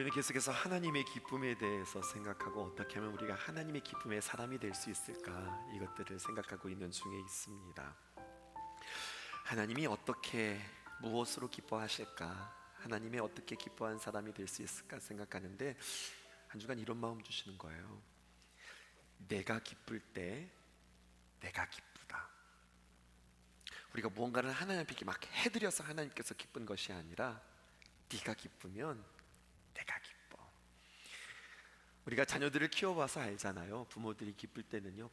우리는 계속해서 하나님의 기쁨에 대해서 생각하고 어떻게 하면 우리가 하나님의 기쁨의 사람이 될 수 있을까, 이것들을 생각하고 있는 중에 있습니다. 하나님이 어떻게, 무엇으로 기뻐하실까, 하나님이 어떻게 기뻐한 사람이 될 수 있을까 생각하는데 한 주간 이런 마음 주시는 거예요. 내가 기쁠 때 내가 기쁘다. 우리가 무언가를 하나님 앞에 막 해드려서 하나님께서 기쁜 것이 아니라 네가 기쁘면 내가 기뻐. 우리가 자녀들을 키워봐서 알잖아요. 부모들이 기쁠 때는요,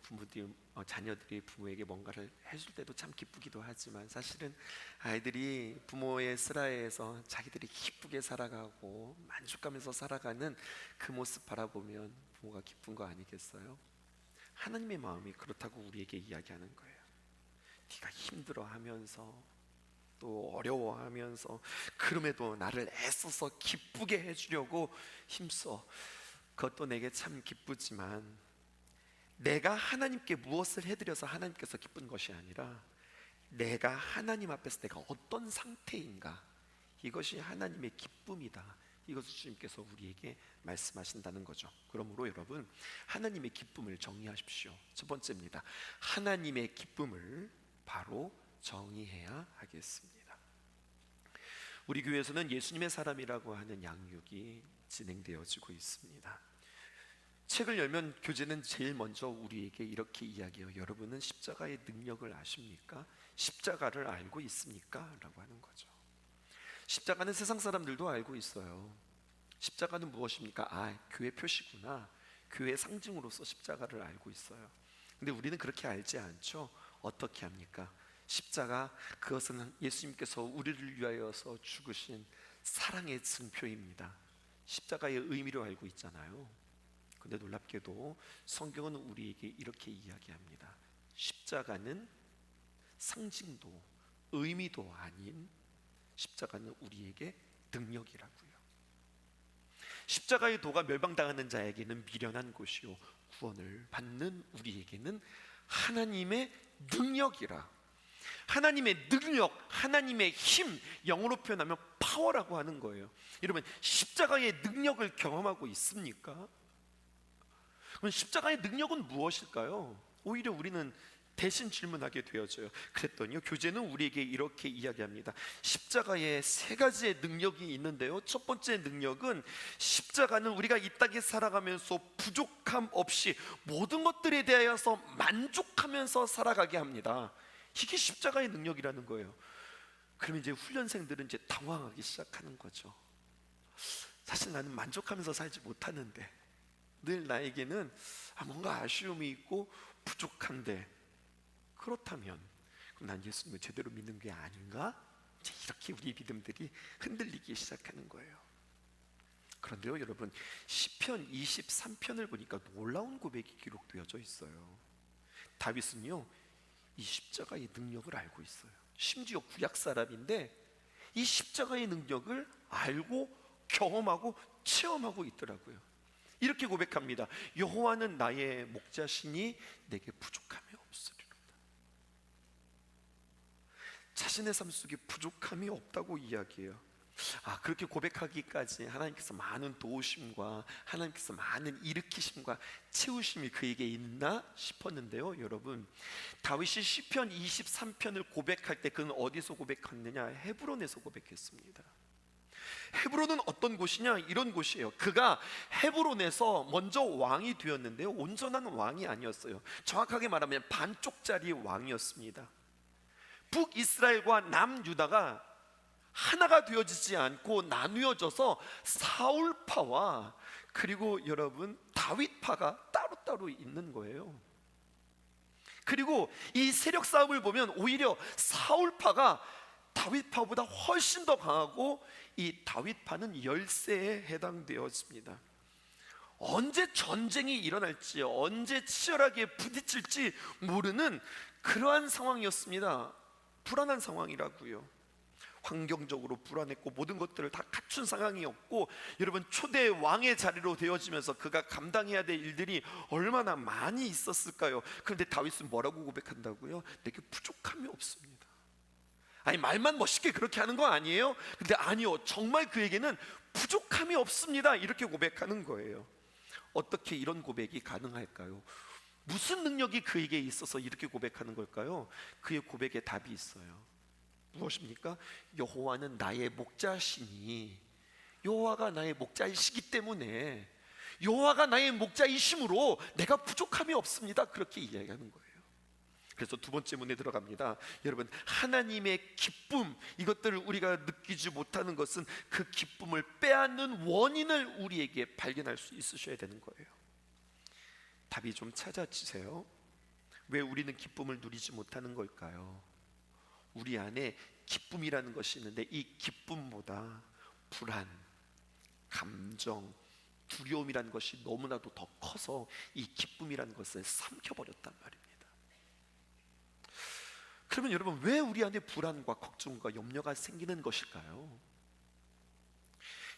자녀들이 부모에게 뭔가를 해줄 때도 참 기쁘기도 하지만 사실은 아이들이 부모의 슬하에서 자기들이 기쁘게 살아가고 만족하면서 살아가는 그 모습 바라보면 부모가 기쁜 거 아니겠어요? 하나님의 마음이 그렇다고 우리에게 이야기하는 거예요. 네가 힘들어하면서 또 어려워하면서 그럼에도 나를 애써서 기쁘게 해주려고 힘써. 그것도 내게 참 기쁘지만 내가 하나님께 무엇을 해드려서 하나님께서 기쁜 것이 아니라 내가 하나님 앞에서 내가 어떤 상태인가, 이것이 하나님의 기쁨이다. 이것을 주님께서 우리에게 말씀하신다는 거죠. 그러므로 여러분, 하나님의 기쁨을 정의하십시오. 첫 번째입니다. 하나님의 기쁨을 바로 정의해야 하겠습니다. 우리 교회에서는 예수님의 사람이라고 하는 양육이 진행되어지고 있습니다. 책을 열면 교재는 제일 먼저 우리에게 이렇게 이야기해요. 여러분은 십자가의 능력을 아십니까? 십자가를 알고 있습니까? 라고 하는 거죠. 십자가는 세상 사람들도 알고 있어요. 십자가는 무엇입니까? 교회 표시구나. 교회의 상징으로서 십자가를 알고 있어요. 근데 우리는 그렇게 알지 않죠. 어떻게 합니까? 십자가, 그것은 예수님께서 우리를 위하여서 죽으신 사랑의 증표입니다. 십자가의 의미로 알고 있잖아요. 근데 놀랍게도 성경은 우리에게 이렇게 이야기합니다. 십자가는 상징도 의미도 아닌, 십자가는 우리에게 능력이라고요. 십자가의 도가 멸망당하는 자에게는 미련한 곳이요, 구원을 받는 우리에게는 하나님의 능력이라. 하나님의 능력, 하나님의 힘, 영어로 표현하면 파워라고 하는 거예요. 여러분, 십자가의 능력을 경험하고 있습니까? 그럼 십자가의 능력은 무엇일까요? 오히려 우리는 대신 질문하게 되어져요. 그랬더니요, 교재는 우리에게 이렇게 이야기합니다. 십자가에 세 가지의 능력이 있는데요, 첫 번째 능력은 십자가는 우리가 이 땅에 살아가면서 부족함 없이 모든 것들에 대하여서 만족하면서 살아가게 합니다. 이게 십자가의 능력이라는 거예요. 그러면 이제 훈련생들은 이제 당황하기 시작하는 거죠. 사실 나는 만족하면서 살지 못하는데, 늘 나에게는 뭔가 아쉬움이 있고 부족한데, 그렇다면 그럼 난 예수님을 제대로 믿는 게 아닌가? 이제 이렇게 우리 믿음들이 흔들리기 시작하는 거예요. 그런데요 여러분, 시편 23편을 보니까 놀라운 고백이 기록되어져 있어요. 다윗은요, 이 십자가의 능력을 알고 있어요. 심지어 구약 사람인데 이 십자가의 능력을 알고 경험하고 체험하고 있더라고요. 이렇게 고백합니다. 여호와는 나의 목자시니 내게 부족함이 없으리로다. 자신의 삶 속에 부족함이 없다고 이야기해요. 그렇게 고백하기까지 하나님께서 많은 도우심과 하나님께서 많은 일으키심과 채우심이 그에게 있나 싶었는데요 여러분, 다윗이 시편 23편을 고백할 때 그는 어디서 고백했느냐? 헤브론에서 고백했습니다. 헤브론은 어떤 곳이냐? 이런 곳이에요. 그가 헤브론에서 먼저 왕이 되었는데요, 온전한 왕이 아니었어요. 정확하게 말하면 반쪽짜리 왕이었습니다. 북이스라엘과 남유다가 하나가 되어지지 않고 나누어져서 사울파와 그리고 여러분 다윗파가 따로따로 있는 거예요. 그리고 이 세력 싸움을 보면 오히려 사울파가 다윗파보다 훨씬 더 강하고 이 다윗파는 열세에 해당되어집니다. 언제 전쟁이 일어날지, 언제 치열하게 부딪힐지 모르는 그러한 상황이었습니다. 불안한 상황이라고요. 환경적으로 불안했고 모든 것들을 다 갖춘 상황이었고, 여러분, 초대 왕의 자리로 되어지면서 그가 감당해야 될 일들이 얼마나 많이 있었을까요? 그런데 다윗은 뭐라고 고백한다고요? 내게 부족함이 없습니다. 아니 말만 멋있게 그렇게 하는 거 아니에요? 근데 아니요, 정말 그에게는 부족함이 없습니다, 이렇게 고백하는 거예요. 어떻게 이런 고백이 가능할까요? 무슨 능력이 그에게 있어서 이렇게 고백하는 걸까요? 그의 고백에 답이 있어요. 무엇입니까? 여호와는 나의 목자시니, 여호와가 나의 목자이시기 때문에, 여호와가 나의 목자이심으로 내가 부족함이 없습니다, 그렇게 이야기하는 거예요. 그래서 두 번째 문에 들어갑니다. 여러분, 하나님의 기쁨, 이것들을 우리가 느끼지 못하는 것은 그 기쁨을 빼앗는 원인을 우리에게 발견할 수 있으셔야 되는 거예요. 답이 좀 찾아주세요. 왜 우리는 기쁨을 누리지 못하는 걸까요? 우리 안에 기쁨이라는 것이 있는데 이 기쁨보다 불안, 감정, 두려움이라는 것이 너무나도 더 커서 이 기쁨이라는 것을 삼켜버렸단 말입니다. 그러면 여러분, 왜 우리 안에 불안과 걱정과 염려가 생기는 것일까요?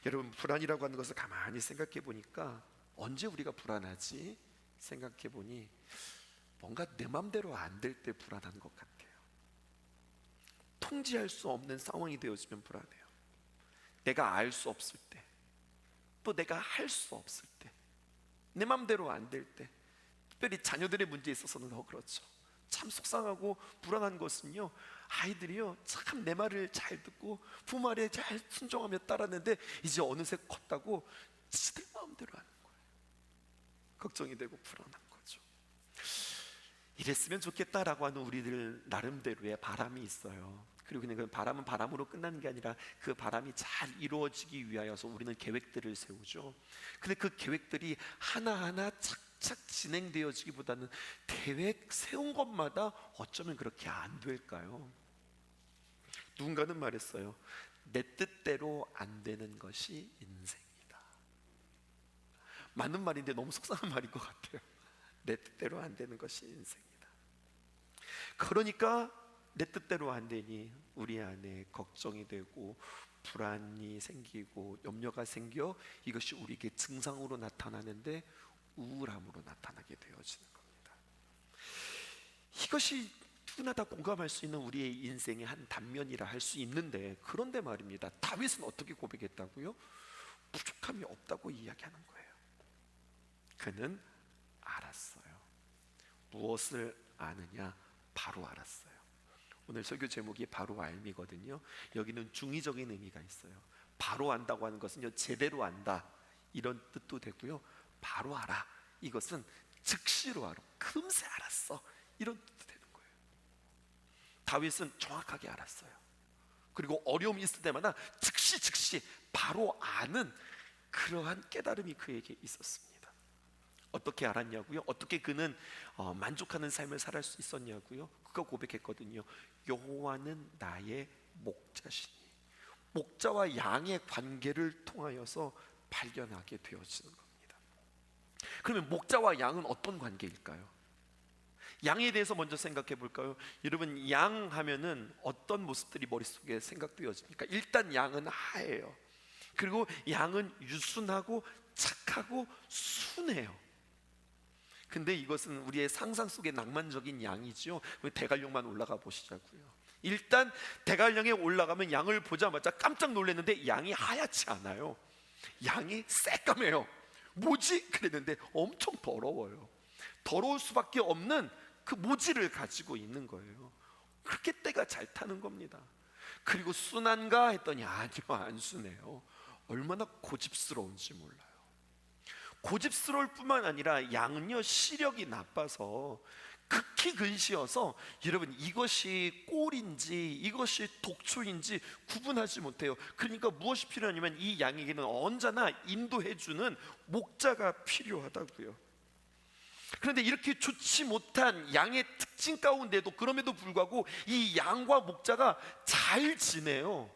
여러분, 불안이라고 하는 것을 가만히 생각해 보니까 언제 우리가 불안하지? 생각해 보니 뭔가 내 맘대로 안 될 때 불안한 것 같아요. 통제할 수 없는 상황이 되어지면 불안해요. 내가 알 수 없을 때, 또 내가 할 수 없을 때, 내 맘대로 안 될 때, 특별히 자녀들의 문제에 있어서는 더 그렇죠. 참 속상하고 불안한 것은요, 아이들이요 참 내 말을 잘 듣고 부모 말에 잘 순종하며 따랐는데 이제 어느새 컸다고 지들 마음대로 하는 거예요. 걱정이 되고 불안한 거죠. 이랬으면 좋겠다라고 하는 우리들 나름대로의 바람이 있어요. 그리고 그냥 그 바람은 바람으로 끝나는 게 아니라 그 바람이 잘 이루어지기 위하여서 우리는 계획들을 세우죠. 근데 그 계획들이 하나하나 착착 진행되어지기보다는 계획 세운 것마다 어쩌면 그렇게 안 될까요? 누군가는 말했어요. 내 뜻대로 안 되는 것이 인생이다. 맞는 말인데 너무 속상한 말인 것 같아요. 내 뜻대로 안 되는 것이 인생이다. 그러니까 내 뜻대로 안 되니 우리 안에 걱정이 되고 불안이 생기고 염려가 생겨 이것이 우리에게 증상으로 나타나는데 우울함으로 나타나게 되어지는 겁니다. 이것이 누구나 다 공감할 수 있는 우리의 인생의 한 단면이라 할 수 있는데, 그런데 말입니다, 다윗은 어떻게 고백했다고요? 부족함이 없다고 이야기하는 거예요. 그는 알았어요. 무엇을 아느냐? 바로 알았어요. 오늘 설교 제목이 바로 알미거든요. 여기는 중의적인 의미가 있어요. 바로 안다고 하는 것은요, 제대로 안다 이런 뜻도 되고요, 바로 알아, 이것은 즉시로 알아, 금세 알았어, 이런 뜻도 되는 거예요. 다윗은 정확하게 알았어요. 그리고 어려움이 있을 때마다 즉시 바로 아는 그러한 깨달음이 그에게 있었습니다. 어떻게 알았냐고요? 어떻게 그는 만족하는 삶을 살 수 있었냐고요? 그가 고백했거든요. 여호와는 나의 목자시니. 목자와 양의 관계를 통하여서 발견하게 되어지는 겁니다. 그러면 목자와 양은 어떤 관계일까요? 양에 대해서 먼저 생각해 볼까요? 여러분, 양 하면은 어떤 모습들이 머릿속에 생각되어집니까? 일단 양은 하예요. 그리고 양은 유순하고 착하고 순해요. 근데 이것은 우리의 상상 속의 낭만적인 양이죠. 대관령만 올라가 보시자고요. 일단 대관령에 올라가면 양을 보자마자 깜짝 놀랐는데 양이 하얗지 않아요. 양이 새까매요. 뭐지? 그랬는데 엄청 더러워요. 더러울 수밖에 없는 그 모질을 가지고 있는 거예요. 그렇게 때가 잘 타는 겁니다. 그리고 순한가 했더니 아니요, 안 순해요. 얼마나 고집스러운지 몰라요. 고집스러울 뿐만 아니라 양은요, 시력이 나빠서 극히 근시여서 여러분, 이것이 꼴인지 이것이 독초인지 구분하지 못해요. 그러니까 무엇이 필요하냐면 이 양에게는 언제나 인도해주는 목자가 필요하다고요. 그런데 이렇게 좋지 못한 양의 특징 가운데도 그럼에도 불구하고 이 양과 목자가 잘 지내요.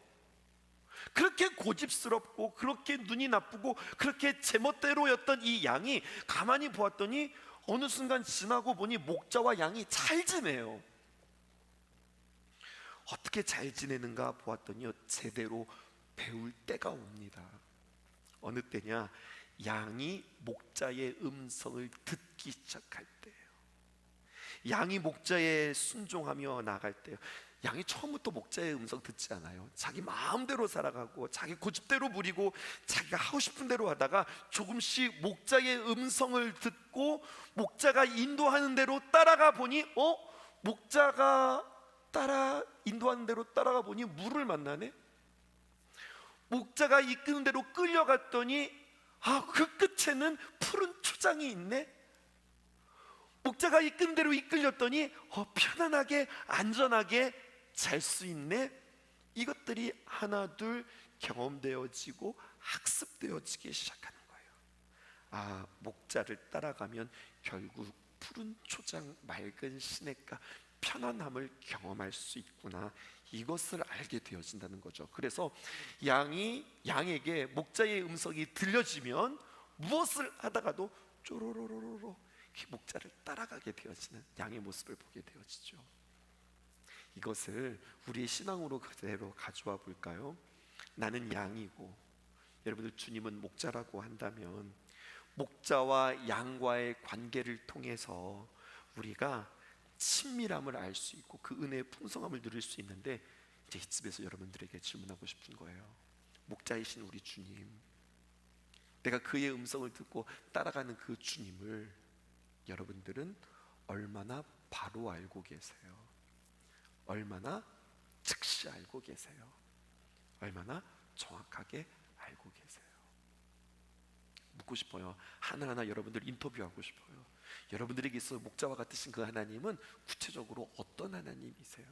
그렇게 고집스럽고 그렇게 눈이 나쁘고 그렇게 제멋대로였던 이 양이 가만히 보았더니 어느 순간 지나고 보니 목자와 양이 잘 지내요. 어떻게 잘 지내는가 보았더니 제대로 배울 때가 옵니다. 어느 때냐? 양이 목자의 음성을 듣기 시작할 때예요. 양이 목자에 순종하며 나갈 때 양이 처음부터 목자의 음성 듣지 않아요. 자기 마음대로 살아가고 자기 고집대로 부리고 자기가 하고 싶은 대로 하다가 조금씩 목자의 음성을 듣고 목자가 인도하는 대로 따라가 보니 목자가 인도하는 대로 따라가 보니 물을 만나네. 목자가 이끄는 대로 끌려갔더니 그 끝에는 푸른 초장이 있네. 목자가 이끄는 대로 이끌렸더니 편안하게 안전하게 잘 수 있네. 이것들이 하나둘 경험되어지고 학습되어지기 시작하는 거예요. 목자를 따라가면 결국 푸른 초장, 맑은 시냇가, 편안함을 경험할 수 있구나, 이것을 알게 되어진다는 거죠. 그래서 양에게 목자의 음성이 들려지면 무엇을 하다가도 쪼로로로로 목자를 따라가게 되어지는 양의 모습을 보게 되어지죠. 이것을 우리의 신앙으로 그대로 가져와 볼까요? 나는 양이고 여러분들 주님은 목자라고 한다면 목자와 양과의 관계를 통해서 우리가 친밀함을 알 수 있고 그 은혜의 풍성함을 누릴 수 있는데, 이제 이집에서 여러분들에게 질문하고 싶은 거예요. 목자이신 우리 주님, 내가 그의 음성을 듣고 따라가는 그 주님을 여러분들은 얼마나 바로 알고 계세요? 얼마나 즉시 알고 계세요? 얼마나 정확하게 알고 계세요? 묻고 싶어요. 하나하나 여러분들 인터뷰하고 싶어요. 여러분들에게 있어 목자와 같으신 그 하나님은 구체적으로 어떤 하나님이세요?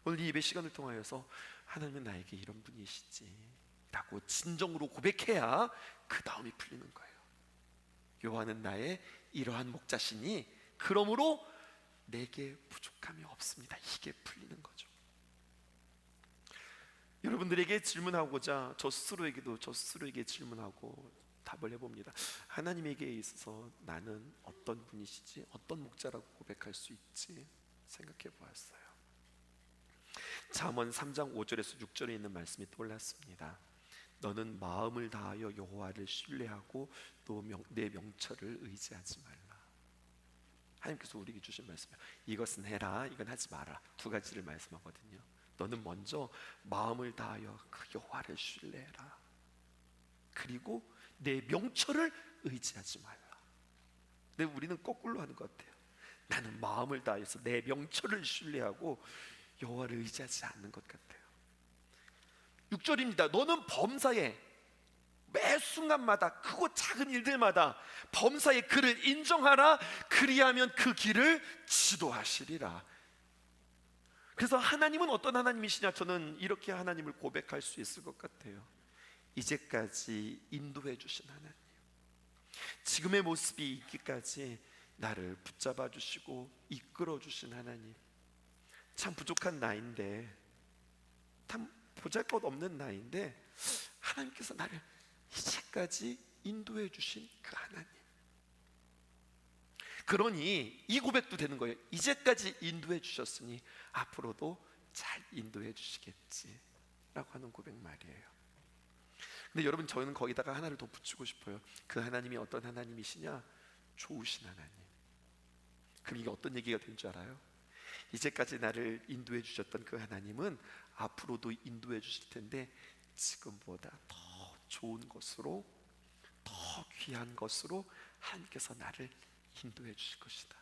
오늘 이 예배 시간을 통하여서 하나님은 나에게 이런 분이시지 라고 진정으로 고백해야 그 다음이 풀리는 거예요. 여호와는 나의 이러한 목자시니 그러므로 내게 부족함이 없습니다. 이게 풀리는 거죠. 여러분들에게 질문하고자 저 스스로에게 질문하고 답을 해봅니다. 하나님에게 있어서 나는 어떤 분이시지? 어떤 목자라고 고백할 수 있지? 생각해 보았어요. 잠언 3장 5절에서 6절에 있는 말씀이 떠올랐습니다. 너는 마음을 다하여 여호와를 신뢰하고 또 내 명철을 의지하지 말라. 하나님께서 우리에게 주신 말씀이에요. 이것은 해라, 이건 하지 마라. 두 가지를 말씀하거든요. 너는 먼저 마음을 다하여 그 여호와를 신뢰해라. 그리고 내 명철을 의지하지 말라. 근데 우리는 거꾸로 하는 것 같아요. 나는 마음을 다해서 내 명철을 신뢰하고 여호와를 의지하지 않는 것 같아요. 6절입니다. 너는 범사에 매 순간마다 크고 작은 일들마다 범사에 그를 인정하라. 그리하면 그 길을 지도하시리라. 그래서 하나님은 어떤 하나님이시냐? 저는 이렇게 하나님을 고백할 수 있을 것 같아요. 이제까지 인도해 주신 하나님, 지금의 모습이 있기까지 나를 붙잡아 주시고 이끌어 주신 하나님, 참 부족한 나인데, 참 보잘것없는 나인데 하나님께서 나를 이제까지 인도해 주신 그 하나님. 그러니 이 고백도 되는 거예요. 이제까지 인도해 주셨으니 앞으로도 잘 인도해 주시겠지 라고 하는 고백 말이에요. 근데 여러분, 저는 거기다가 하나를 더 붙이고 싶어요. 그 하나님이 어떤 하나님이시냐? 좋으신 하나님. 그럼 이게 어떤 얘기가 된 줄 알아요? 이제까지 나를 인도해 주셨던 그 하나님은 앞으로도 인도해 주실 텐데 지금보다 더 좋은 것으로, 더 귀한 것으로 하나님께서 나를 인도해 주실 것이다.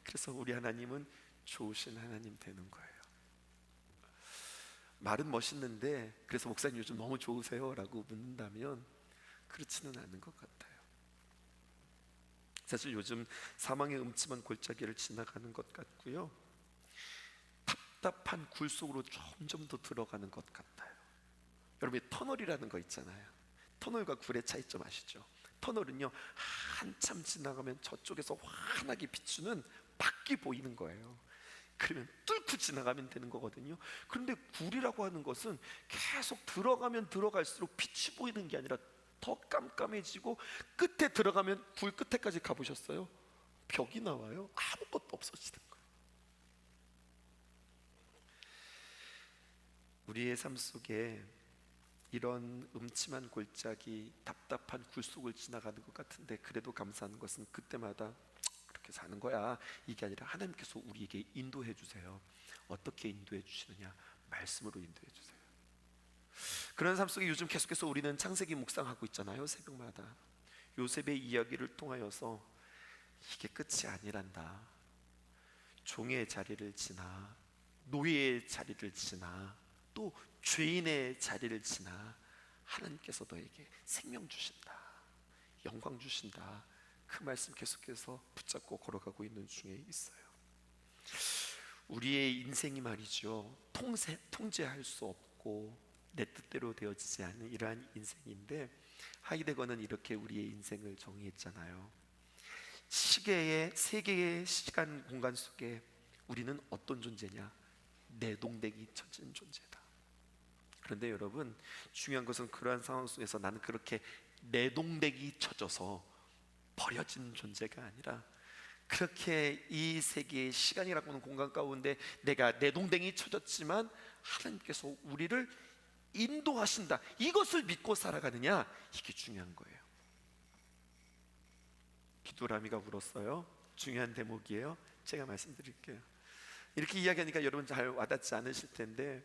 그래서 우리 하나님은 좋으신 하나님 되는 거예요. 말은 멋있는데 그래서 목사님 요즘 너무 좋으세요? 라고 묻는다면 그렇지는 않은 것 같아요. 사실 요즘 사망의 음침한 골짜기를 지나가는 것 같고요, 답답한 굴 속으로 점점 더 들어가는 것 같아요. 여러분, 터널이라는 거 있잖아요. 터널과 굴의 차이점 아시죠? 터널은요, 한참 지나가면 저쪽에서 환하게 비추는 밖이 보이는 거예요. 그러면 뚫고 지나가면 되는 거거든요. 그런데 굴이라고 하는 것은 계속 들어가면 들어갈수록 빛이 보이는 게 아니라 더 깜깜해지고, 끝에 들어가면 굴 끝에까지 가보셨어요? 벽이 나와요. 아무것도 없어지는 거예요. 우리의 삶 속에 이런 음침한 골짜기, 답답한 굴 속을 지나가는 것 같은데, 그래도 감사한 것은 그때마다 이렇게 이렇게 사는 거야. 이게 아니라 하나님께서 우리에게 인도해 주세요. 어떻게 인도해 주시느냐? 말씀으로 인도해 주세요. 그런 삶 속에 요즘 계속해서 우리는 창세기 묵상하고 있잖아요. 새벽마다 요셉의 이야기를 통하여서 이게 끝이 아니란다. 종의 자리를 지나 노예의 자리를 지나 또 죄인의 자리를 지나 하나님께서 너에게 생명 주신다, 영광 주신다. 그 말씀 계속해서 붙잡고 걸어가고 있는 중에 있어요. 우리의 인생이 말이죠, 통제할 수 없고 내 뜻대로 되어지지 않는 이러한 인생인데, 하이데거는 이렇게 우리의 인생을 정의했잖아요. 시계의 세계의 시간 공간 속에 우리는 어떤 존재냐? 내동댕이 쳐진 존재다. 그런데 여러분, 중요한 것은 그러한 상황 속에서 나는 그렇게 내동댕이 쳐져서 버려진 존재가 아니라, 그렇게 이 세계의 시간이라고 하는 공간 가운데 내가 내동댕이 쳐졌지만 하나님께서 우리를 인도하신다, 이것을 믿고 살아가느냐, 이게 중요한 거예요. 귀뚜라미가 울었어요. 중요한 대목이에요. 제가 말씀드릴게요. 이렇게 이야기하니까 여러분 잘 와닿지 않으실 텐데,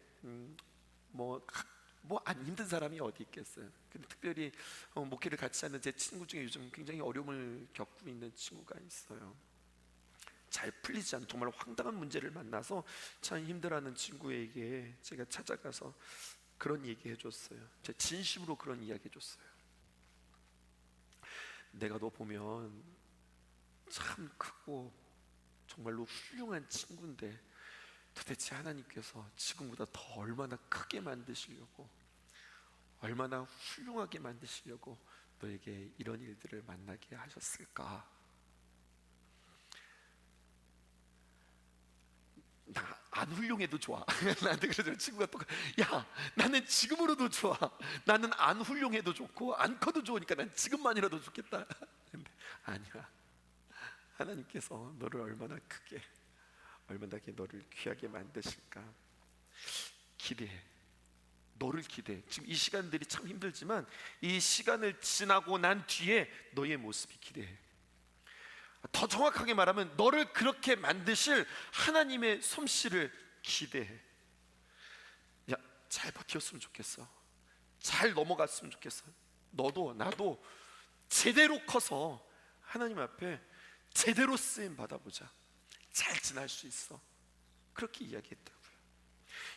안 힘든 사람이 어디 있겠어요. 근데 특별히 목회를 같이 하는 제 친구 중에 요즘 굉장히 어려움을 겪고 있는 친구가 있어요. 잘 풀리지 않은 정말 황당한 문제를 만나서 참 힘들어하는 친구에게 제가 찾아가서 그런 얘기 해줬어요. 제가 진심으로 그런 이야기 해줬어요. 내가 너 보면 참 크고 정말로 훌륭한 친구인데 도대체 하나님께서 지금보다 더 얼마나 크게 만드시려고, 얼마나 훌륭하게 만드시려고 너에게 이런 일들을 만나게 하셨을까? 나 안 훌륭해도 좋아. 나한테 그러죠. 친구가 또, 야, 나는 지금으로도 좋아. 나는 안 훌륭해도 좋고 안 커도 좋으니까 난 지금만이라도 좋겠다. 근데 아니야. 하나님께서 너를 얼마나 크게, 얼마나 너를 귀하게 만드실까 기대해. 너를 기대해. 지금 이 시간들이 참 힘들지만 이 시간을 지나고 난 뒤에 너의 모습이 기대해. 더 정확하게 말하면 너를 그렇게 만드실 하나님의 솜씨를 기대해. 야, 잘 버텼으면 좋겠어. 잘 넘어갔으면 좋겠어. 너도 나도 제대로 커서 하나님 앞에 제대로 쓰임 받아보자. 잘 지날 수 있어. 그렇게 이야기했다고요.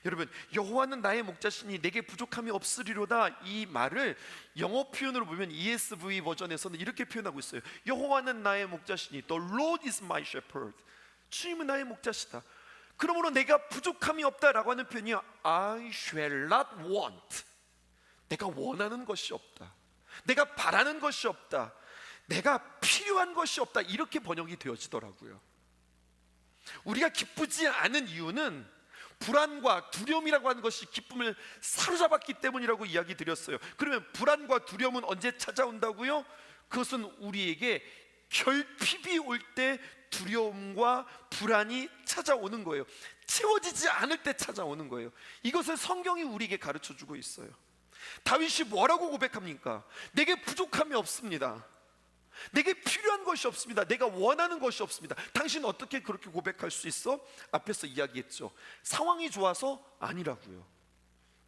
여러분, 여호와는 나의 목자시니 내게 부족함이 없으리로다, 이 말을 영어 표현으로 보면 ESV 버전에서는 이렇게 표현하고 있어요. 여호와는 나의 목자시니 The Lord is my shepherd. 주님은 나의 목자시다. 그러므로 내가 부족함이 없다라고 하는 표현이 I shall not want. 내가 원하는 것이 없다, 내가 바라는 것이 없다, 내가 필요한 것이 없다, 이렇게 번역이 되어지더라고요. 우리가 기쁘지 않은 이유는 불안과 두려움이라고 하는 것이 기쁨을 사로잡았기 때문이라고 이야기 드렸어요. 그러면 불안과 두려움은 언제 찾아온다고요? 그것은 우리에게 결핍이 올 때 두려움과 불안이 찾아오는 거예요. 채워지지 않을 때 찾아오는 거예요. 이것을 성경이 우리에게 가르쳐주고 있어요. 다윗이 뭐라고 고백합니까? 내게 부족함이 없습니다. 내게 필요한 것이 없습니다. 내가 원하는 것이 없습니다. 당신 어떻게 그렇게 고백할 수 있어? 앞에서 이야기했죠. 상황이 좋아서 아니라고요.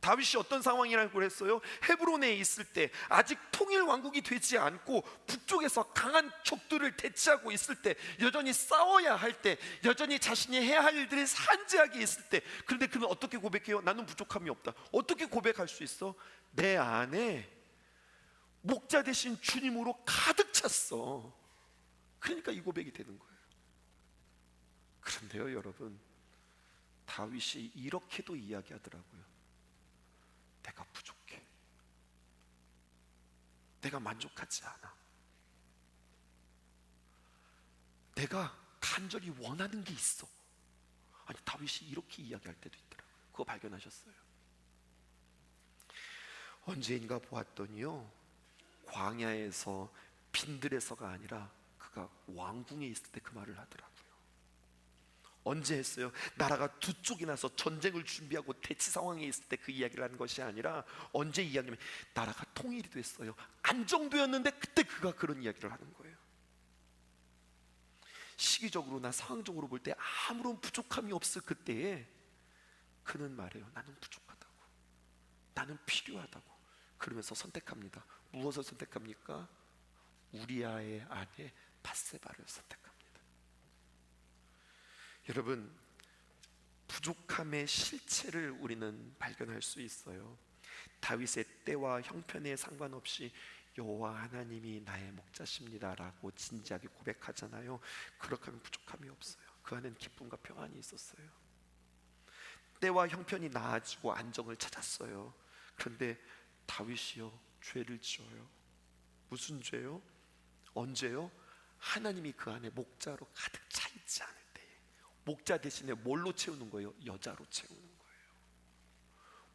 다윗이 어떤 상황이라고 했어요? 헤브론에 있을 때 아직 통일 왕국이 되지 않고 북쪽에서 강한 적들을 대치하고 있을 때, 여전히 싸워야 할 때, 여전히 자신이 해야 할 일들이 산재하게 있을 때, 그런데 그는 어떻게 고백해요? 나는 부족함이 없다. 어떻게 고백할 수 있어? 내 안에 목자 되신 주님으로 가득 찼어. 그러니까 이 고백이 되는 거예요. 그런데요 여러분, 다윗이 이렇게도 이야기하더라고요. 내가 부족해. 내가 만족하지 않아. 내가 간절히 원하는 게 있어. 아니, 다윗이 이렇게 이야기할 때도 있더라고요. 그거 발견하셨어요? 언제인가 보았더니요, 광야에서 빈들에서가 아니라 그가 왕궁에 있을 때 그 말을 하더라고요. 언제 했어요? 나라가 두 쪽이 나서 전쟁을 준비하고 대치 상황에 있을 때 그 이야기를 하는 것이 아니라, 언제 이야기하면 나라가 통일이 됐어요, 안정되었는데 그때 그가 그런 이야기를 하는 거예요. 시기적으로나 상황적으로 볼 때 아무런 부족함이 없을 그때에 그는 말해요. 나는 부족하다고, 나는 필요하다고. 그러면서 선택합니다. 무엇을 선택합니까? 우리아의 아내 밧세바를 선택합니다. 여러분, 부족함의 실체를 우리는 발견할 수 있어요. 다윗의 때와 형편에 상관없이 여호와 하나님이 나의 목자십니다라고 진지하게 고백하잖아요. 그렇게 하면 부족함이 없어요. 그 안에는 기쁨과 평안이 있었어요. 때와 형편이 나아지고 안정을 찾았어요. 그런데 다윗이요, 죄를 지어요. 무슨 죄요? 언제요? 하나님이 그 안에 목자로 가득 차 있지 않을 때에. 목자 대신에 뭘로 채우는 거예요? 여자로 채우는 거예요.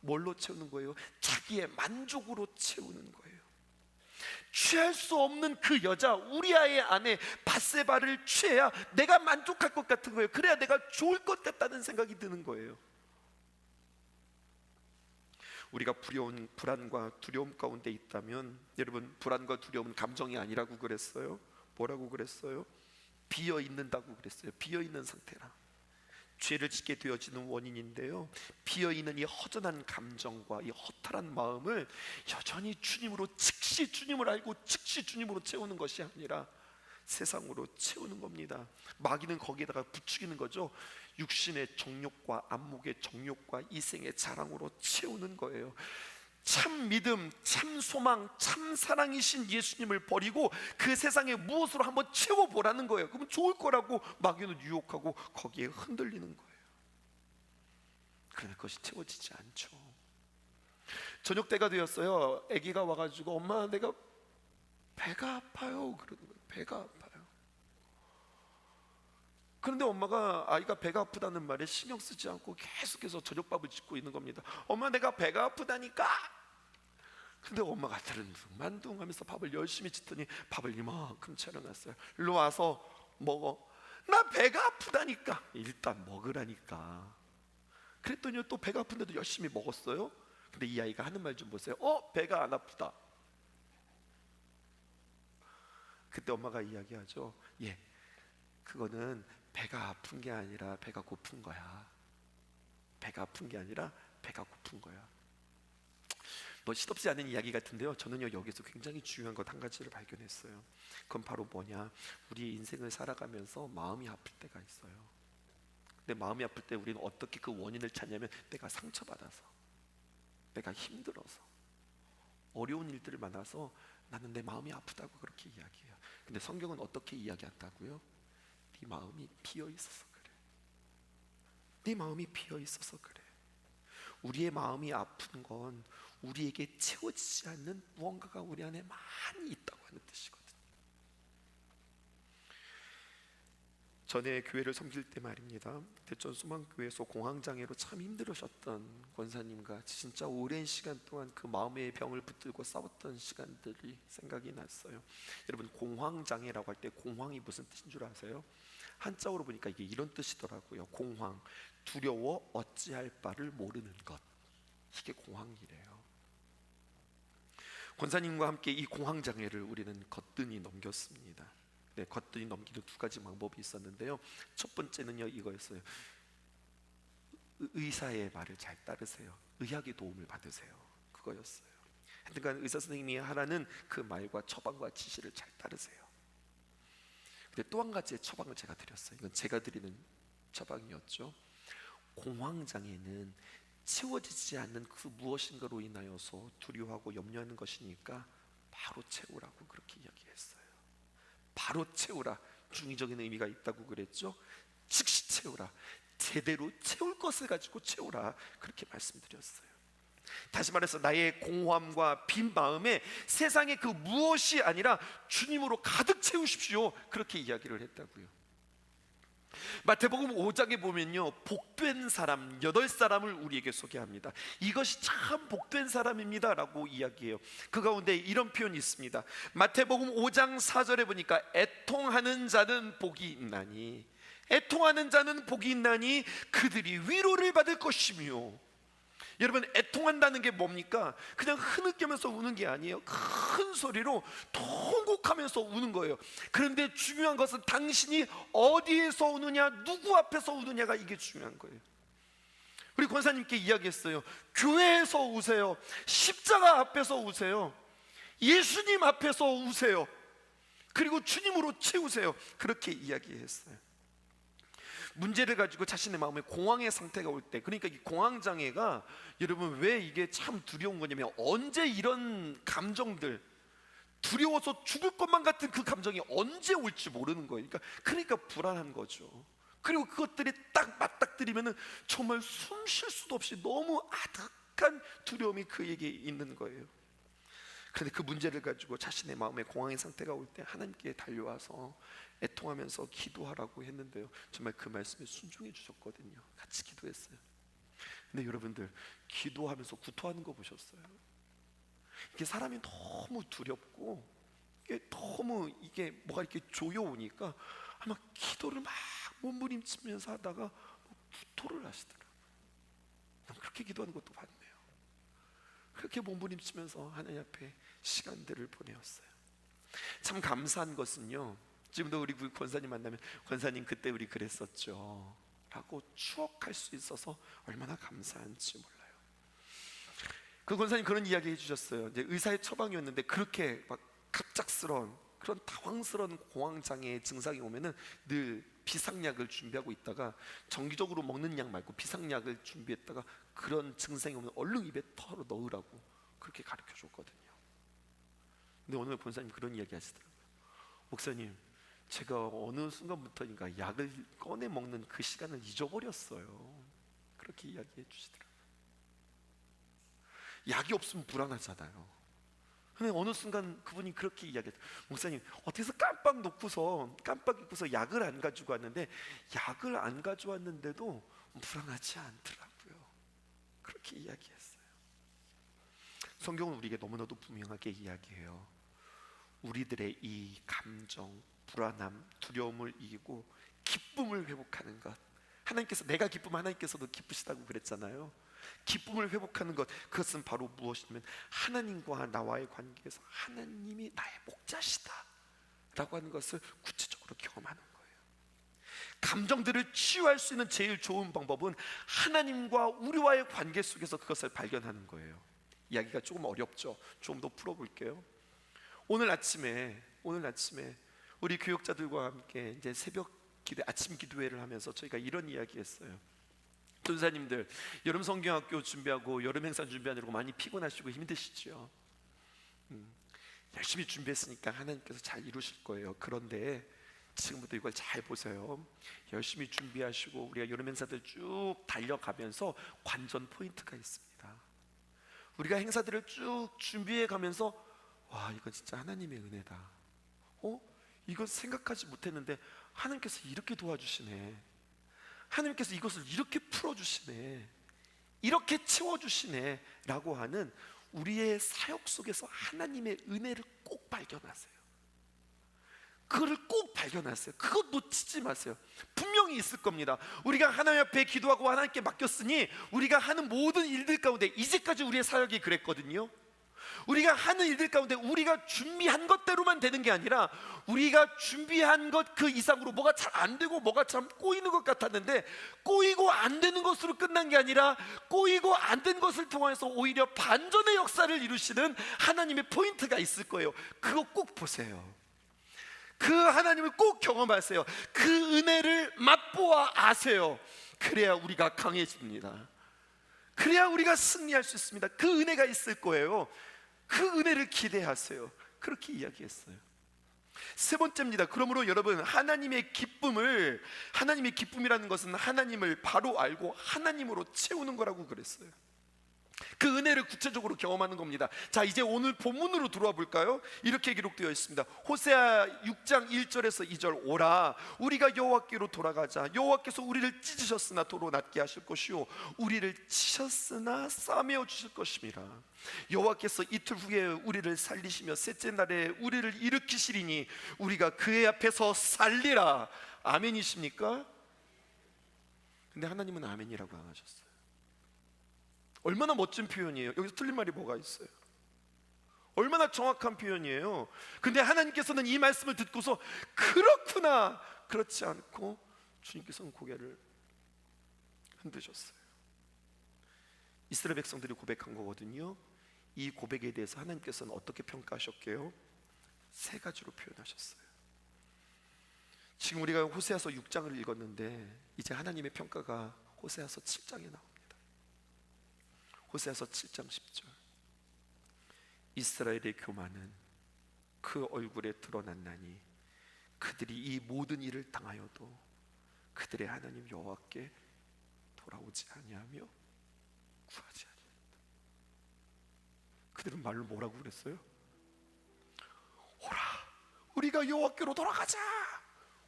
뭘로 채우는 거예요? 자기의 만족으로 채우는 거예요. 취할 수 없는 그 여자 우리아의 아내 밧세바를 취해야 내가 만족할 것 같은 거예요. 그래야 내가 좋을 것 같다는 생각이 드는 거예요. 우리가 불안과 두려움 가운데 있다면, 여러분, 불안과 두려움은 감정이 아니라고 그랬어요. 뭐라고 그랬어요? 비어 있는다고 그랬어요. 비어 있는 상태라. 죄를 짓게 되어지는 원인인데요, 비어 있는 이 허전한 감정과 이 허탈한 마음을 여전히 주님으로, 즉시 주님을 알고 즉시 주님으로 채우는 것이 아니라 세상으로 채우는 겁니다. 마귀는 거기에다가 부추기는 거죠. 육신의 정욕과 안목의 정욕과 이생의 자랑으로 채우는 거예요. 참 믿음, 참 소망, 참 사랑이신 예수님을 버리고 그 세상에 무엇으로 한번 채워보라는 거예요. 그러면 좋을 거라고 마귀는 유혹하고 거기에 흔들리는 거예요. 그러나 그것이 채워지지 않죠. 저녁 때가 되었어요. 아기가 와가지고 엄마 내가 배가 아파요 그러는 거예요. 배가 아파요. 그런데 엄마가 아이가 배가 아프다는 말에 신경 쓰지 않고 계속해서 저녁밥을 짓고 있는 겁니다. 엄마 내가 배가 아프다니까. 근데 엄마가 들은둥만둥 하면서 밥을 열심히 짓더니 밥을 이만큼 차려놨어요. 일로 와서 먹어. 나 배가 아프다니까. 일단 먹으라니까. 그랬더니 또 배가 아픈데도 열심히 먹었어요. 근데 이 아이가 하는 말 좀 보세요. 배가 안 아프다. 그때 엄마가 이야기하죠. 예, 그거는 배가 아픈 게 아니라 배가 고픈 거야. 배가 아픈 게 아니라 배가 고픈 거야. 뭐 시덥지 않은 이야기 같은데요, 저는요 여기서 굉장히 중요한 것 한 가지를 발견했어요. 그건 바로 뭐냐, 우리의 인생을 살아가면서 마음이 아플 때가 있어요. 근데 마음이 아플 때 우리는 어떻게 그 원인을 찾냐면, 내가 상처받아서, 내가 힘들어서, 어려운 일들을 만나서 나는 내 마음이 아프다고 그렇게 이야기해요. 근데 성경은 어떻게 이야기한다고요? 네 마음이 비어 있어서 그래. 네 마음이 비어 있어서 그래. 우리의 마음이 아픈 건 우리에게 채워지지 않는 무언가가 우리 안에 많이 있다고 하는 뜻이거든요. 전에 교회를 섬길 때 말입니다, 대천 소망교회에서 공황장애로 참 힘들으셨던 권사님과 진짜 오랜 시간 동안 그 마음의 병을 붙들고 싸웠던 시간들이 생각이 났어요. 여러분, 공황장애라고 할 때 공황이 무슨 뜻인 줄 아세요? 한자어로 보니까 이게 이런 뜻이더라고요. 공황, 두려워 어찌할 바를 모르는 것. 이게 공황이래요. 권사님과 함께 이 공황장애를 우리는 거뜬히 넘겼습니다. 네, 거뜬히 넘기는 두 가지 방법이 있었는데요, 첫 번째는요 이거였어요. 의사의 말을 잘 따르세요. 의학의 도움을 받으세요. 그거였어요. 하여튼간 의사 선생님이 하라는 그 말과 처방과 지시를 잘 따르세요. 근데 또 한 가지의 처방을 제가 드렸어요. 이건 제가 드리는 처방이었죠. 공황장애는 채워지지 않는 그 무엇인가로 인하여서 두려워하고 염려하는 것이니까 바로 채우라고 그렇게 이야기했어요. 바로 채우라. 중의적인 의미가 있다고 그랬죠. 즉시 채우라. 제대로 채울 것을 가지고 채우라. 그렇게 말씀드렸어요. 다시 말해서 나의 공허함과 빈 마음에 세상의 그 무엇이 아니라 주님으로 가득 채우십시오. 그렇게 이야기를 했다고요. 마태복음 5장에 보면요, 복된 사람 8사람을 우리에게 소개합니다. 이것이 참 복된 사람입니다 라고 이야기해요. 그 가운데 이런 표현이 있습니다. 마태복음 5장 4절에 보니까 애통하는 자는 복이 있나니, 애통하는 자는 복이 있나니 그들이 위로를 받을 것이며. 여러분, 애통한다는 게 뭡니까? 그냥 흐느끼면서 우는 게 아니에요. 큰 소리로 통곡하면서 우는 거예요. 그런데 중요한 것은 당신이 어디에서 우느냐, 누구 앞에서 우느냐가 이게 중요한 거예요. 우리 권사님께 이야기했어요. 교회에서 우세요, 십자가 앞에서 우세요, 예수님 앞에서 우세요, 그리고 주님으로 채우세요. 그렇게 이야기했어요. 문제를 가지고 자신의 마음에 공황의 상태가 올 때, 그러니까 이 공황장애가 여러분 왜 이게 참 두려운 거냐면, 언제 이런 감정들, 두려워서 죽을 것만 같은 그 감정이 언제 올지 모르는 거예요. 그러니까 불안한 거죠. 그리고 그것들이 딱 맞닥뜨리면은 정말 숨 쉴 수도 없이 너무 아득한 두려움이 그에게 있는 거예요. 그런데 그 문제를 가지고 자신의 마음에 공황의 상태가 올 때 하나님께 달려와서 애통하면서 기도하라고 했는데요, 정말 그 말씀에 순종해 주셨거든요. 같이 기도했어요. 근데 여러분들, 기도하면서 구토하는 거 보셨어요? 이게 사람이 너무 두렵고 이게 너무 이게 뭐가 이렇게 조여오니까 아마 기도를 막 몸부림치면서 하다가 구토를 하시더라고요. 그렇게 기도하는 것도 봤네요. 그렇게 몸부림치면서 하나님 앞에 시간들을 보내었어요. 참 감사한 것은요, 지금도 우리 권사님 만나면 권사님 그때 우리 그랬었죠 라고 추억할 수 있어서 얼마나 감사한지 몰라요. 그 권사님 그런 이야기 해주셨어요. 이제 의사의 처방이었는데 그렇게 막 갑작스러운 그런 당황스러운 공황장애 증상이 오면은 늘 비상약을 준비하고 있다가, 정기적으로 먹는 약 말고 비상약을 준비했다가 그런 증상이 오면 얼른 입에 털어 넣으라고 그렇게 가르쳐 줬거든요. 근데 오늘 권사님 그런 이야기 하시더라고요. 목사님, 제가 어느 순간부터인가 약을 꺼내 먹는 그 시간을 잊어버렸어요. 그렇게 이야기해 주시더라고요. 약이 없으면 불안하잖아요. 근데 어느 순간 그분이 그렇게 이야기했어요. 목사님, 어디서 깜빡 잊고서 약을 안 가지고 왔는데, 약을 안 가져왔는데도 불안하지 않더라고요. 그렇게 이야기했어요. 성경은 우리에게 너무나도 분명하게 이야기해요. 우리들의 이 감정, 불안함, 두려움을 이기고 기쁨을 회복하는 것, 하나님께서 내가 기쁘면 하나님께서도 기쁘시다고 그랬잖아요. 기쁨을 회복하는 것, 그것은 바로 무엇이냐면 하나님과 나와의 관계에서 하나님이 나의 목자시다 라고 하는 것을 구체적으로 경험하는 거예요. 감정들을 치유할 수 있는 제일 좋은 방법은 하나님과 우리와의 관계 속에서 그것을 발견하는 거예요. 이야기가 조금 어렵죠? 좀 더 풀어볼게요. 오늘 아침에 우리 교역자들과 함께 이제 새벽 기도, 아침 기도회를 하면서 저희가 이런 이야기했어요. 전사님들, 여름 성경학교 준비하고 여름 행사 준비하느라고 많이 피곤하시고 힘드시죠? 열심히 준비했으니까 하나님께서 잘 이루실 거예요. 그런데 지금부터 이걸 잘 보세요. 열심히 준비하시고 우리가 여름 행사들 쭉 달려가면서 관전 포인트가 있습니다. 우리가 행사들을 쭉 준비해 가면서, 와, 이건 진짜 하나님의 은혜다. 이건 생각하지 못했는데 하나님께서 이렇게 도와주시네. 하나님께서 이것을 이렇게 풀어주시네, 이렇게 채워주시네 라고 하는 우리의 사역 속에서 하나님의 은혜를 꼭 발견하세요. 그거를 꼭 발견하세요. 그것 놓치지 마세요. 분명히 있을 겁니다. 우리가 하나님 앞에 기도하고 하나님께 맡겼으니 우리가 하는 모든 일들 가운데, 이제까지 우리의 사역이 그랬거든요. 우리가 하는 일들 가운데 우리가 준비한 것대로만 되는 게 아니라, 우리가 준비한 것 그 이상으로 뭐가 잘 안 되고 뭐가 참 꼬이는 것 같았는데, 꼬이고 안 되는 것으로 끝난 게 아니라 꼬이고 안 된 것을 통해서 오히려 반전의 역사를 이루시는 하나님의 포인트가 있을 거예요. 그거 꼭 보세요. 그 하나님을 꼭 경험하세요. 그 은혜를 맛보아 아세요. 그래야 우리가 강해집니다. 그래야 우리가 승리할 수 있습니다. 그 은혜가 있을 거예요. 그 은혜를 기대하세요. 그렇게 이야기했어요. 세 번째입니다. 그러므로 여러분, 하나님의 기쁨이라는 것은 하나님을 바로 알고 하나님으로 채우는 거라고 그랬어요. 그 은혜를 구체적으로 경험하는 겁니다. 자, 이제 오늘 본문으로 들어와 볼까요? 이렇게 기록되어 있습니다. 호세아 6장 1절에서 2절. 오라, 우리가 여호와께로 돌아가자. 여호와께서 우리를 찢으셨으나 도로 낫게 하실 것이요, 우리를 치셨으나 싸매어 주실 것임이라. 여호와께서 이틀 후에 우리를 살리시며 셋째 날에 우리를 일으키시리니 우리가 그의 앞에서 살리라. 아멘이십니까? 근데 하나님은 아멘이라고 안 하셨어요. 얼마나 멋진 표현이에요. 여기서 틀린 말이 뭐가 있어요? 얼마나 정확한 표현이에요. 근데 하나님께서는 이 말씀을 듣고서 그렇구나, 그렇지 않고 주님께서는 고개를 흔드셨어요. 이스라엘 백성들이 고백한 거거든요. 이 고백에 대해서 하나님께서는 어떻게 평가하셨게요? 세 가지로 표현하셨어요. 지금 우리가 호세아서 6장을 읽었는데 이제 하나님의 평가가 호세아서 7장에 나옵니다. 호세아서 7장 10절. 이스라엘의 교만은 그 얼굴에 드러났나니 그들이 이 모든 일을 당하여도 그들의 하나님 여호와께 돌아오지 아니하며 구하지 아니한다. 그들은 말로 뭐라고 그랬어요? 오라, 우리가 여호와께로 돌아가자.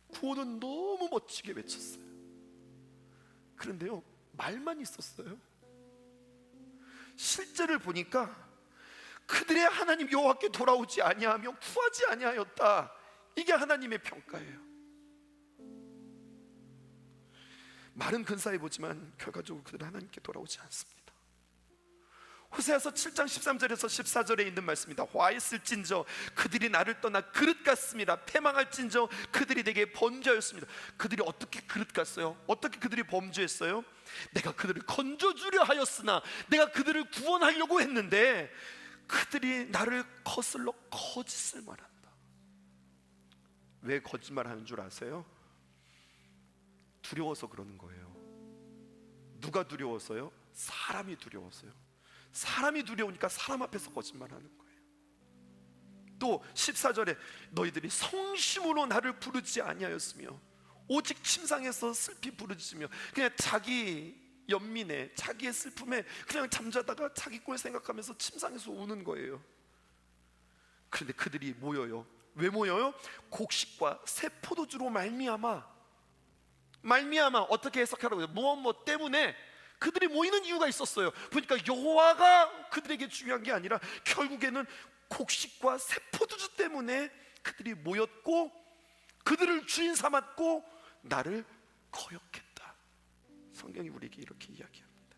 구호는 너무 멋지게 외쳤어요. 그런데요, 말만 있었어요. 실제를 보니까 그들의 하나님 여호와께 돌아오지 아니하며 구하지 아니하였다. 이게 하나님의 평가예요. 말은 근사해 보지만 결과적으로 그들은 하나님께 돌아오지 않습니다. 호세아서 7장 13절에서 14절에 있는 말씀입니다. 화했을진저 그들이 나를 떠나 그릇 같습니다. 패망할진저 그들이 내게 범죄하였습니다. 그들이 어떻게 그릇 같어요? 어떻게 그들이 범죄했어요? 내가 그들을 건져주려 하였으나, 내가 그들을 구원하려고 했는데 그들이 나를 거슬러 거짓을 말한다. 왜 거짓말하는 줄 아세요? 두려워서 그러는 거예요. 누가 두려워서요? 사람이 두려워서요. 사람이 두려우니까 사람 앞에서 거짓말하는 거예요. 또 14절에 너희들이 성심으로 나를 부르지 아니하였으며 오직 침상에서 슬피 부르짖으며, 그냥 자기 연민에 자기의 슬픔에 그냥 잠자다가 자기 꼴 생각하면서 침상에서 우는 거예요. 그런데 그들이 모여요. 왜 모여요? 곡식과 새 포도주로 말미암아 어떻게 해석하라고요? 무엇 때문에 그들이 모이는 이유가 있었어요. 보니까 여호와가 그들에게 중요한 게 아니라 결국에는 곡식과 새 포도주 때문에 그들이 모였고 그들을 주인 삼았고 나를 거역했다. 성경이 우리에게 이렇게 이야기합니다.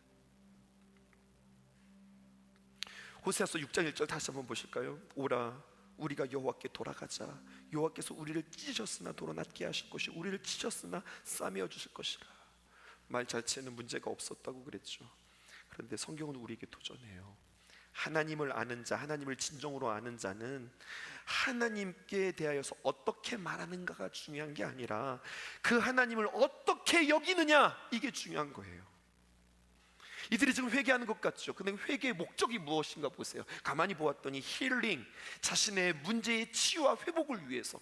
호세아서 6장 1절 다시 한번 보실까요? 오라, 우리가 여호와께 돌아가자. 여호와께서 우리를 찢으셨으나 도로 낫게 하실 것이, 우리를 찢으셨으나 싸매어 주실 것이라. 말 자체는 문제가 없었다고 그랬죠. 그런데 성경은 우리에게 도전해요. 하나님을 아는 자, 하나님을 진정으로 아는 자는 하나님께 대하여서 어떻게 말하는가가 중요한 게 아니라 그 하나님을 어떻게 여기느냐, 이게 중요한 거예요. 이들이 지금 회개하는 것 같죠. 근데 회개의 목적이 무엇인가 보세요. 가만히 보았더니 힐링, 자신의 문제의 치유와 회복을 위해서,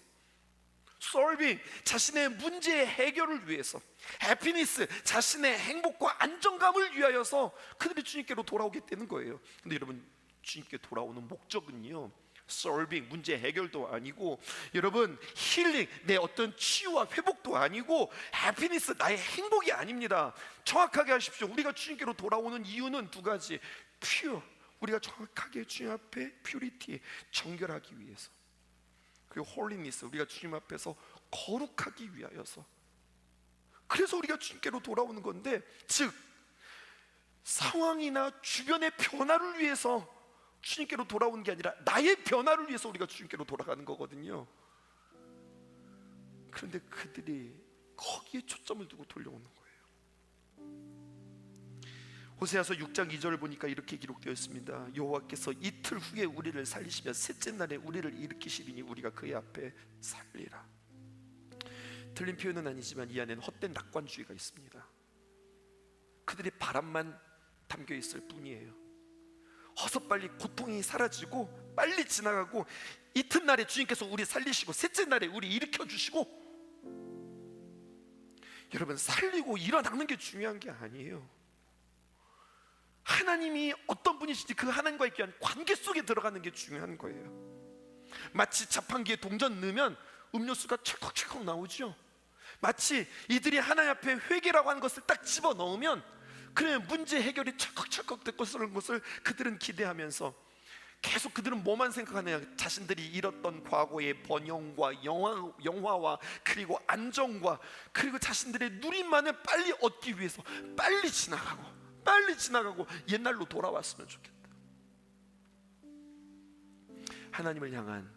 solving, 자신의 문제의 해결을 위해서, 해피니스, 자신의 행복과 안정감을 위하여서 그들이 주님께로 돌아오겠다는 거예요. 근데 여러분, 주님께 돌아오는 목적은요, solving, 문제 해결도 아니고, 여러분, 힐링, 내 어떤 치유와 회복도 아니고, 해피니스, 나의 행복이 아닙니다. 정확하게 하십시오. 우리가 주님께로 돌아오는 이유는 두 가지. pure, 우리가 정확하게 주님 앞에 purity, 정결하기 위해서, 그리고 holiness, 우리가 주님 앞에서 거룩하기 위하여서. 그래서 우리가 주님께로 돌아오는 건데, 즉 상황이나 주변의 변화를 위해서 주님께로 돌아오는 게 아니라 나의 변화를 위해서 우리가 주님께로 돌아가는 거거든요. 그런데 그들이 거기에 초점을 두고 돌려오는 거예요. 호세아서 6장 2절을 보니까 이렇게 기록되어 있습니다. 여호와께서 이틀 후에 우리를 살리시며 셋째 날에 우리를 일으키시리니 우리가 그의 앞에 살리라. 틀린 표현은 아니지만 이 안에는 헛된 낙관주의가 있습니다. 그들의 바람만 담겨 있을 뿐이에요. 어서 빨리 고통이 사라지고 빨리 지나가고, 이튿날에 주님께서 우리 살리시고 셋째 날에 우리 일으켜 주시고. 여러분, 살리고 일어나는 게 중요한 게 아니에요. 하나님이 어떤 분이신지 그 하나님과의 귀한 관계 속에 들어가는 게 중요한 거예요. 마치 자판기에 동전 넣으면 음료수가 철컥철컥 나오죠. 마치 이들이 하나님 앞에 회개라고 하는 것을 딱 집어 넣으면 그러면 문제 해결이 철컥철컥 될 것을 그들은 기대하면서 계속 그들은 뭐만 생각하느냐, 자신들이 잃었던 과거의 번영과 영화와 그리고 안정과 그리고 자신들의 누림만을 빨리 얻기 위해서 빨리 지나가고 빨리 지나가고 옛날로 돌아왔으면 좋겠다. 하나님을 향한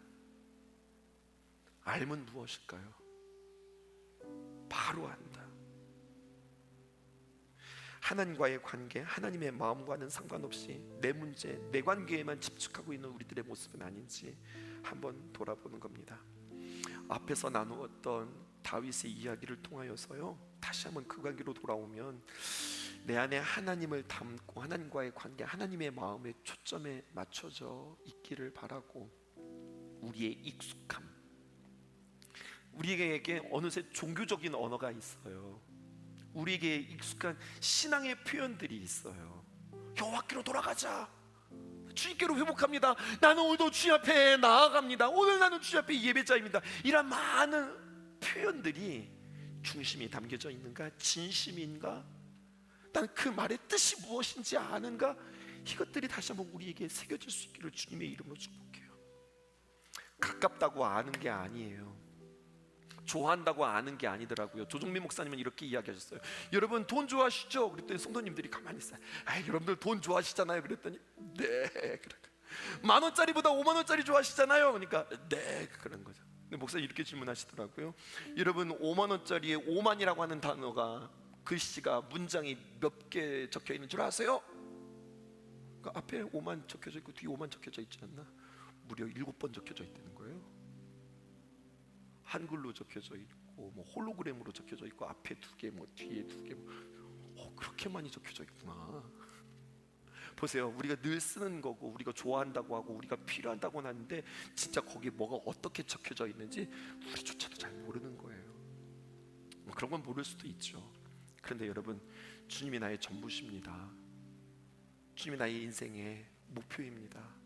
알면 무엇일까요? 바로 안다. 하나님과의 관계, 하나님의 마음과는 상관없이 내 문제, 내 관계에만 집중하고 있는 우리들의 모습은 아닌지 한번 돌아보는 겁니다. 앞에서 나누었던 다윗의 이야기를 통하여서요, 다시 한번 그 관계로 돌아오면 내 안에 하나님을 담고 하나님과의 관계, 하나님의 마음에 초점에 맞춰져 있기를 바라고, 우리의 익숙함, 우리에게 어느새 종교적인 언어가 있어요. 우리에게 익숙한 신앙의 표현들이 있어요. 여호와께로 돌아가자, 주님께로 회복합니다, 나는 오늘도 주님 앞에 나아갑니다, 오늘 나는 주님 앞에 예배자입니다, 이런 많은 표현들이 중심이 담겨져 있는가? 진심인가? 난 그 말의 뜻이 무엇인지 아는가? 이것들이 다시 한번 우리에게 새겨질 수 있기를 주님의 이름으로 축복해요. 가깝다고 아는 게 아니에요. 좋아한다고 아는 게 아니더라고요. 조정민 목사님은 이렇게 이야기하셨어요. 여러분 돈 좋아하시죠? 그랬더니 성도님들이 가만히 있어요. 여러분들 돈 좋아하시잖아요. 그랬더니 네. 그러니까 10,000원짜리보다 50,000원짜리 좋아하시잖아요. 그러니까 네, 그런 거죠. 근데 목사님 이렇게 질문하시더라고요. 여러분 50,000원짜리에 5만이라고 하는 단어가, 글씨가, 문장이 몇 개 적혀 있는 줄 아세요? 그 앞에 5만 적혀져 있고 뒤에 5만 적혀져 있지 않나? 무려 7번 적혀져 있다는 거예요. 한글로 적혀져 있고, 뭐 홀로그램으로 적혀져 있고, 앞에 2개, 뭐 뒤에 2개, 그렇게 많이 적혀져 있구나. 보세요, 우리가 늘 쓰는 거고, 우리가 좋아한다고 하고, 우리가 필요하다고 하는데 진짜 거기에 뭐가 어떻게 적혀져 있는지 우리조차도 잘 모르는 거예요. 뭐 그런 건 모를 수도 있죠. 그런데 여러분, 주님이 나의 전부십니다. 주님이 나의 인생의 목표입니다.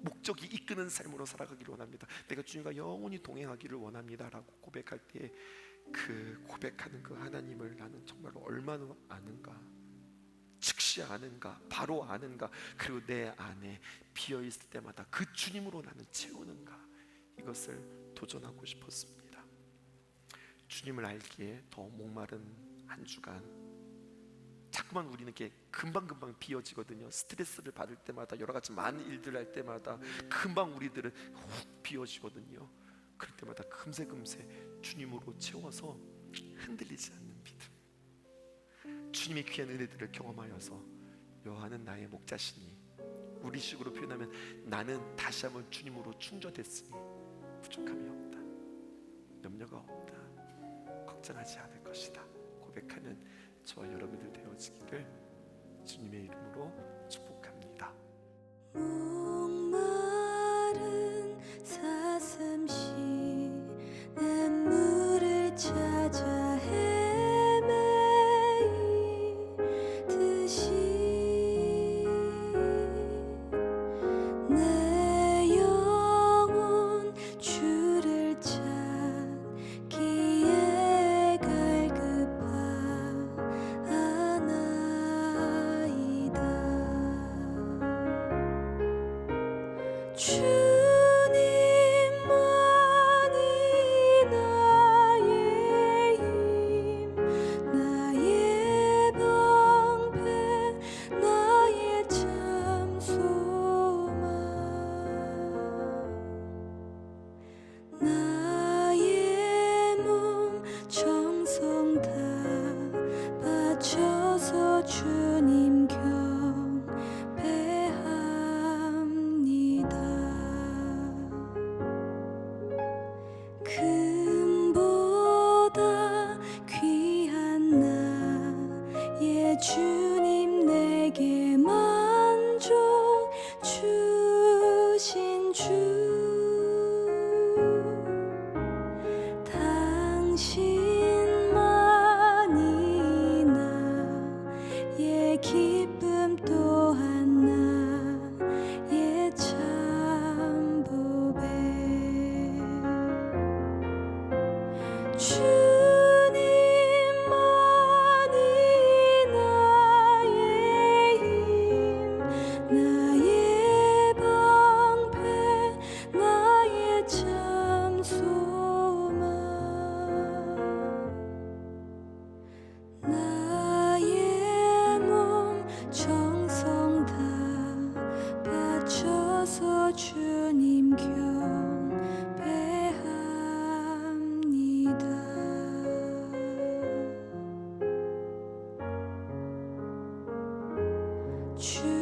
목적이 이끄는 삶으로 살아가기를 원합니다. 내가 주님과 영원히 동행하기를 원합니다 라고 고백할 때, 그 고백하는 그 하나님을 나는 정말 얼마나 아는가, 즉시 아는가, 바로 아는가, 그리고 내 안에 비어있을 때마다 그 주님으로 나는 채우는가, 이것을 도전하고 싶었습니다. 주님을 알기에 더 목마른 한 주간, 자꾸만 우리는 이렇게 금방금방 비어지거든요. 스트레스를 받을 때마다, 여러 가지 많은 일들을 할 때마다 금방 우리들은 훅 비어지거든요. 그럴 때마다 금세금세 주님으로 채워서 흔들리지 않는 믿음, 주님의 귀한 은혜들을 경험하여서 여호와는 나의 목자시니, 우리식으로 표현하면 나는 다시 한번 주님으로 충전됐으니 부족함이 없다, 염려가 없다, 걱정하지 않을 것이다 고백하는 저와 여러분들 되어지기를 주님의 이름으로 축복합니다. 목마른 사슴시 내 물을 찾아 헤매이듯이 내 영혼 주를 찾기에 갈급하나이다. 주님만이 나의 힘, 나의 방패, 나의 참 소망, 나의 몸 정성 다 바쳐서 주님 경배합니다. 금보다 귀한 나의 주님, 내게 만족 주신 주, 당신만이 나의 기쁨, 또한 나의 참 보배. 주님만이 나의 힘, 나의 방패, 나의 참 소망, 나의 몸 주